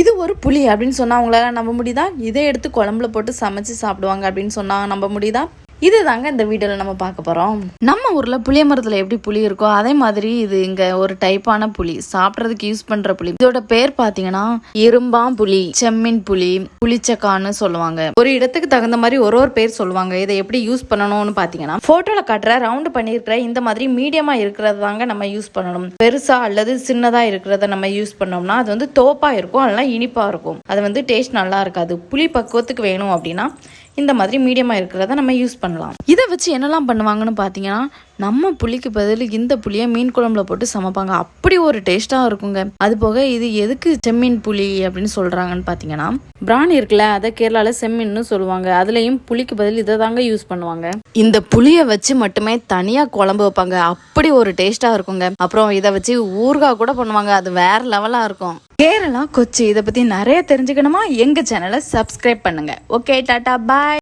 இது ஒரு புளி அப்படின்னு சொன்னா அவங்களால நம்ப முடியுதா? இதை எடுத்து குழம்புல போட்டு சமைச்சு சாப்பிடுவாங்க அப்படின்னு சொன்னா நம்ப முடியுதா? இது தாங்க இந்த வீடியோவில் நம்ம பார்க்க போகிறோம். நம்ம ஊரில் புளிய மரத்தில் எப்படி புளி இருக்கோ அதே மாதிரி இது இங்கே ஒரு டைப்பான புளி, சாப்பிட்றதுக்கு யூஸ் பண்ணுற புளி. இதோட பேர் பார்த்தீங்கன்னா இரும்பாம் புளி, செம்மீன் புளி, புளிச்சக்கான்னு சொல்லுவாங்க. ஒரு இடத்துக்கு தகுந்த மாதிரி ஒரு பேர் சொல்லுவாங்க. இதை எப்படி யூஸ் பண்ணணும்னு பார்த்தீங்கன்னா ஃபோட்டோவில் காட்டுற ரவுண்டு பண்ணியிருக்கிற இந்த மாதிரி மீடியமாக இருக்கிறது தாங்க நம்ம யூஸ் பண்ணணும். பெருசா அல்லது சின்னதாக இருக்கிறத நம்ம யூஸ் பண்ணோம்னா அது வந்து தோப்பாக இருக்கும், அதெல்லாம் இனிப்பாக இருக்கும். அது வந்து டேஸ்ட் நல்லா இருக்காது. புளி பக்குவத்துக்கு வேணும் அப்படின்னா இந்த மாதிரி மீடியமாக இருக்கிறத நம்ம யூஸ் பண்ணலாம். இதை வச்சு என்னெல்லாம் பண்ணுவாங்கன்னு பார்த்தீங்கன்னா நம்ம புளிக்கு பதில் இந்த புளியை மீன் குழம்புல போட்டு சமைப்பாங்க. அப்படி ஒரு டேஸ்ட்டாக இருக்குங்க. அது போக இது எதுக்கு செம்மீன் புளி அப்படின்னு சொல்கிறாங்கன்னு பார்த்தீங்கன்னா பிராணி இருக்குல்ல, அதை கேரளாவில் செம்மீன்னு சொல்லுவாங்க. அதுலேயும் புளிக்கு பதில் இதை தாங்க யூஸ் பண்ணுவாங்க. இந்த புளியை வச்சு மட்டுமே தனியாக குழம்பு வைப்பாங்க. அப்படி ஒரு டேஸ்ட்டாக இருக்குங்க. அப்புறம் இதை வச்சு ஊறுகாய் கூட பண்ணுவாங்க. அது வேற லெவலாக இருக்கும். கேரளா கொச்சி இதை பற்றி நிறைய தெரிஞ்சுக்கணுமா? எங்கள் சேனலை சப்ஸ்கிரைப் பண்ணுங்க. ஓகே, டாடா, பாய்.